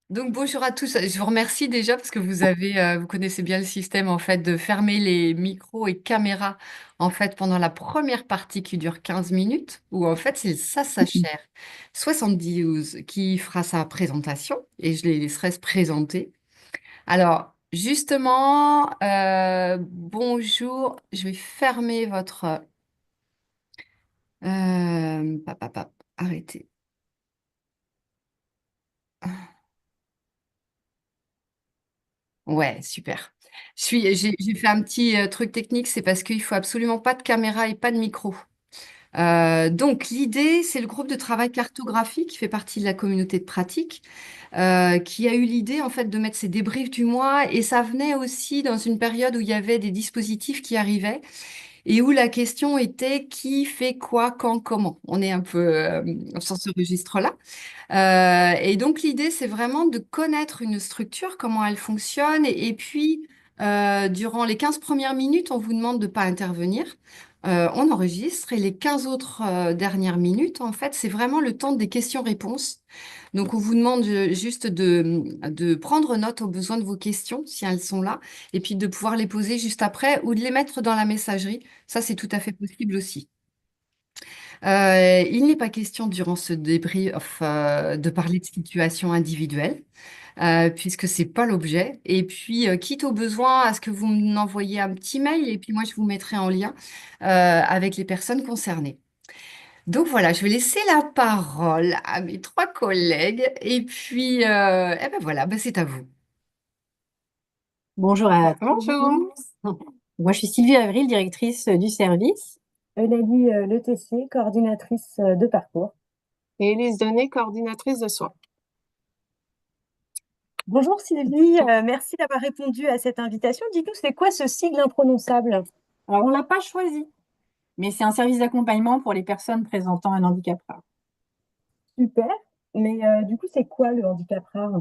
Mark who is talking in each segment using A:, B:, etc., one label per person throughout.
A: Donc bonjour à tous. Je vous remercie déjà parce que vous connaissez bien le système en fait de fermer les micros et caméras en fait pendant la première partie qui dure 15 minutes où en fait c'est Sasa Cher 72 qui fera sa présentation et je les laisserai se présenter. Alors justement, bonjour. Je vais fermer votre arrêtez. Ouais, super. J'ai fait un petit truc technique, c'est parce qu'il faut absolument pas de caméra et pas de micro. Donc, l'idée, c'est le groupe de travail cartographie qui fait partie de la communauté de pratique, qui a eu l'idée, en fait, de mettre ces débriefs du mois. Et ça venait aussi dans une période où il y avait des dispositifs qui arrivaient et où la question était qui fait quoi, quand, comment. On est un peu sur ce registre-là. Et donc l'idée, c'est vraiment de connaître une structure, comment elle fonctionne, et puis durant les 15 premières minutes, on vous demande de ne pas intervenir. On enregistre et les 15 autres dernières minutes, en fait, c'est vraiment le temps des questions-réponses. Donc on vous demande juste de prendre note au besoin de vos questions, si elles sont là, et puis de pouvoir les poser juste après ou de les mettre dans la messagerie. Ça, c'est tout à fait possible aussi. Il n'est pas question durant ce débrief de parler de situation individuelle, puisque c'est pas l'objet. Et puis, quitte au besoin à ce que vous m'envoyiez un petit mail, et puis moi, je vous mettrai en lien avec les personnes concernées. Donc voilà, je vais laisser la parole à mes trois collègues, et puis, eh ben voilà, ben c'est à vous.
B: Bonjour à Bonjour. tous. Moi, je suis Sylvie Avril, directrice du service.
C: Eulalie Le coordinatrice de parcours.
B: Et Élise Donné, coordinatrice de soins.
C: Bonjour Sylvie, merci d'avoir répondu à cette invitation. Dis-nous, c'est quoi ce sigle imprononçable?
B: Alors, on ne l'a pas choisi, mais c'est un service d'accompagnement pour les personnes présentant un handicap rare.
C: Super, mais du coup, c'est quoi le handicap rare?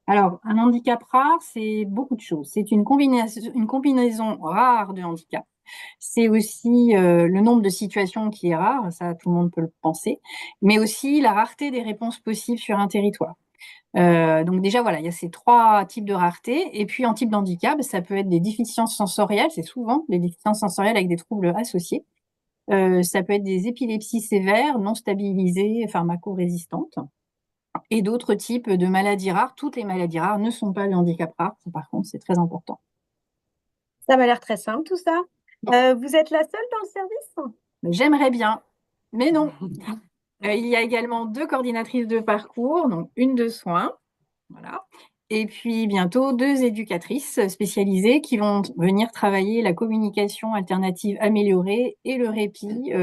B: Alors, un handicap rare, c'est beaucoup de choses. C'est une combinaison rare de handicap. C'est aussi le nombre de situations qui est rare, ça tout le monde peut le penser, mais aussi la rareté des réponses possibles sur un territoire. Donc déjà, voilà, il y a ces trois types de rareté. Et puis en type d'handicap, ça peut être des déficiences sensorielles, c'est souvent des déficiences sensorielles avec des troubles associés. Ça peut être des épilepsies sévères, non stabilisées, pharmacorésistantes, et d'autres types de maladies rares. Toutes les maladies rares ne sont pas le handicap rare, ça, par contre, c'est très important.
C: Ça m'a l'air très simple tout ça. Vous êtes la seule dans le service?
B: J'aimerais bien, mais non. Il y a également deux coordinatrices de parcours, donc une de soins, voilà. Et puis bientôt deux éducatrices spécialisées qui vont venir travailler la communication alternative améliorée et le répit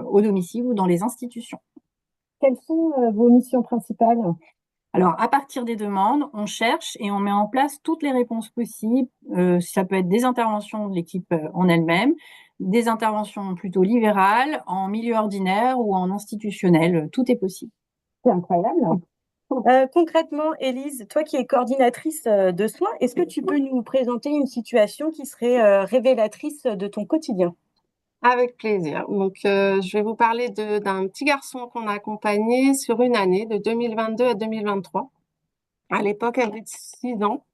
B: au domicile ou dans les institutions.
C: Quelles sont vos missions principales?
B: Alors, à partir des demandes, on cherche et on met en place toutes les réponses possibles. Ça peut être des interventions de l'équipe en elle-même, des interventions plutôt libérales, en milieu ordinaire ou en institutionnel. Tout est possible.
C: C'est incroyable. Concrètement, Élise, toi qui es coordinatrice de soins, est-ce que tu peux nous présenter une situation qui serait révélatrice de ton quotidien?
D: Avec plaisir. Donc, je vais vous parler d'un petit garçon qu'on a accompagné sur une année, de 2022 à 2023. À l'époque, elle avait 6 ans.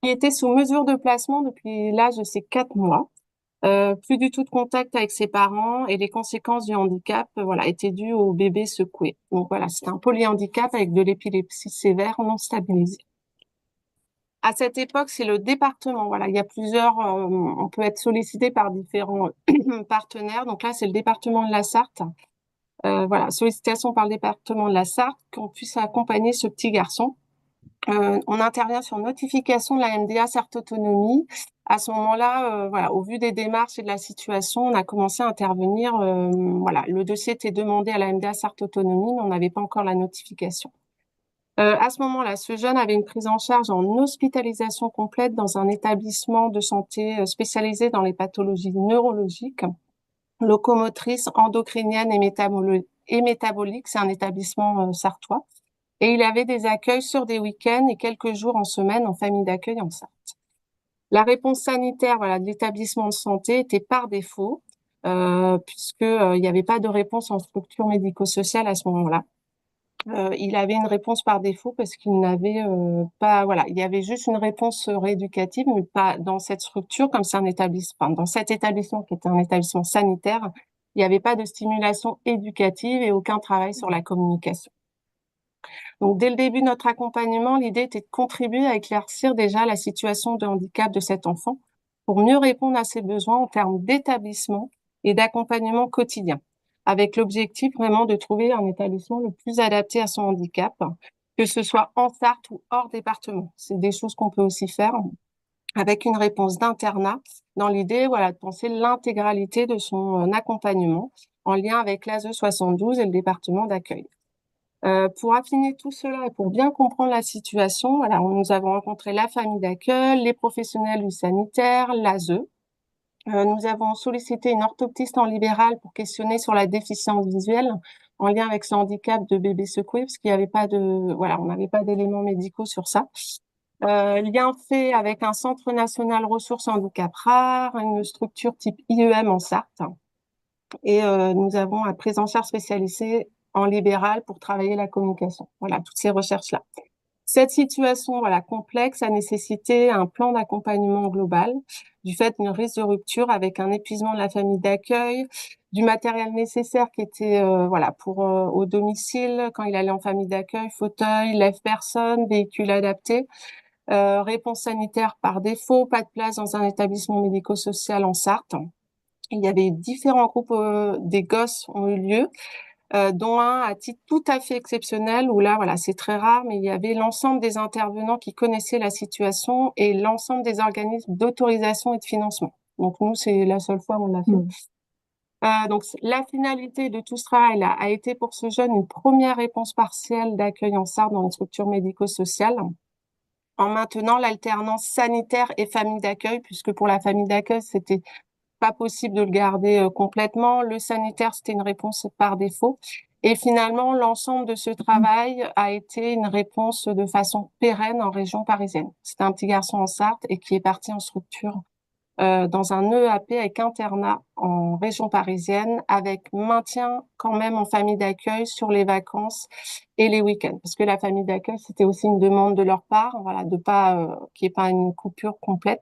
D: Il était sous mesure de placement depuis l'âge de ses 4 mois. Plus du tout de contact avec ses parents et les conséquences du handicap, voilà, étaient dues au bébé secoué. Donc voilà, c'est un polyhandicap avec de l'épilepsie sévère non stabilisée. À cette époque, c'est le département. Voilà, il y a plusieurs, on peut être sollicité par différents partenaires. Donc là, c'est le département de la Sarthe. Voilà, sollicitation par le département de la Sarthe qu'on puisse accompagner ce petit garçon. On intervient sur notification de la MDA Sarthe Autonomie. À ce moment-là, voilà, au vu des démarches et de la situation, on a commencé à intervenir. Voilà, le dossier était demandé à la MDA Sarthe Autonomie, mais on n'avait pas encore la notification. À ce moment-là, ce jeune avait une prise en charge en hospitalisation complète dans un établissement de santé spécialisé dans les pathologies neurologiques, locomotrices, endocriniennes et métaboliques. C'est un établissement sartois. Et il avait des accueils sur des week-ends et quelques jours en semaine en famille d'accueil en Sarthe. La réponse sanitaire, voilà, de l'établissement de santé était par défaut, puisque il n'y avait pas de réponse en structure médico-sociale à ce moment-là. il avait une réponse par défaut parce qu'il n'avait pas, voilà, il y avait juste une réponse rééducative, mais pas dans cette structure, comme c'est un établissement, dans cet établissement qui était un établissement sanitaire, il n'y avait pas de stimulation éducative et aucun travail sur la communication. Donc, dès le début de notre accompagnement, l'idée était de contribuer à éclaircir déjà la situation de handicap de cet enfant pour mieux répondre à ses besoins en termes d'établissement et d'accompagnement quotidien, avec l'objectif vraiment de trouver un établissement le plus adapté à son handicap, que ce soit en Sarthe ou hors département. C'est des choses qu'on peut aussi faire avec une réponse d'internat dans l'idée, voilà, de penser l'intégralité de son accompagnement en lien avec l'ASE 72 et le département d'accueil. Pour affiner tout cela et pour bien comprendre la situation, voilà, nous avons rencontré la famille d'accueil, les professionnels du sanitaire, l'ASE. Nous avons sollicité une orthoptiste en libéral pour questionner sur la déficience visuelle en lien avec ce handicap de bébé secoué, parce qu'il n'y avait pas de, voilà, on n'avait pas d'éléments médicaux sur ça. Lien fait avec un centre national ressources handicap rares, une structure type IEM en Sarthe. Et nous avons un prise en charge spécialisée en libéral pour travailler la communication. Voilà, toutes ces recherches-là. Cette situation, voilà, complexe a nécessité un plan d'accompagnement global du fait d'une risque de rupture avec un épuisement de la famille d'accueil, du matériel nécessaire qui était, voilà, pour au domicile quand il allait en famille d'accueil, fauteuil, lève-personne, véhicule adapté, réponse sanitaire par défaut, pas de place dans un établissement médico-social en Sarthe. Il y avait différents groupes, des gosses ont eu lieu, dont un à titre tout à fait exceptionnel où là, voilà, c'est très rare, mais il y avait l'ensemble des intervenants qui connaissaient la situation et l'ensemble des organismes d'autorisation et de financement. Donc nous, c'est la seule fois où on l'a fait. Donc la finalité de tout ce travail-là a été pour ce jeune une première réponse partielle d'accueil en Sarthe dans une structure médico-sociale, en maintenant l'alternance sanitaire et famille d'accueil, puisque pour la famille d'accueil, c'était pas possible de le garder complètement. Le sanitaire, c'était une réponse par défaut. Et finalement, l'ensemble de ce travail a été une réponse de façon pérenne en région parisienne. C'était un petit garçon en Sarthe et qui est parti en structure dans un EAP avec internat en région parisienne, avec maintien quand même en famille d'accueil sur les vacances et les week-ends. Parce que la famille d'accueil, c'était aussi une demande de leur part, voilà, de pas qu'il n'y ait pas une coupure complète.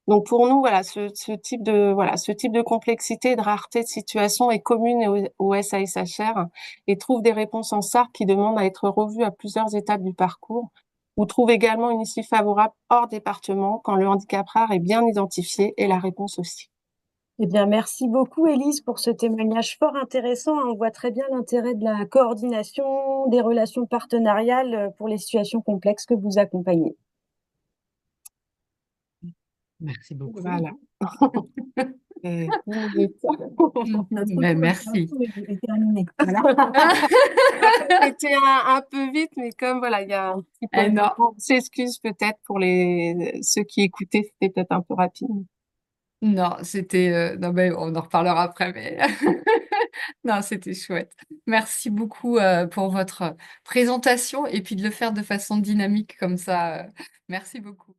D: Donc pour nous, voilà, ce type de complexité, de rareté de situation est commune au SASHR et trouve des réponses en Sarthe qui demandent à être revues à plusieurs étapes du parcours, ou trouve également une issue favorable hors département quand le handicap rare est bien identifié et la réponse aussi.
C: Eh bien, merci beaucoup, Élise, pour ce témoignage fort intéressant. On voit très bien l'intérêt de la coordination, des relations partenariales pour les situations complexes que vous accompagnez.
A: Merci beaucoup.
D: Voilà. Et 10 minutes.
A: Merci.
B: Est terminé. Voilà.
D: C'était un peu vite, mais comme voilà, il y a un petit peu
A: Non.
D: on s'excuse peut-être pour ceux qui écoutaient, c'était peut-être un peu rapide.
A: Non, c'était non mais on en reparlera après, mais non, c'était chouette. Merci beaucoup pour votre présentation et puis de le faire de façon dynamique comme ça. Merci beaucoup.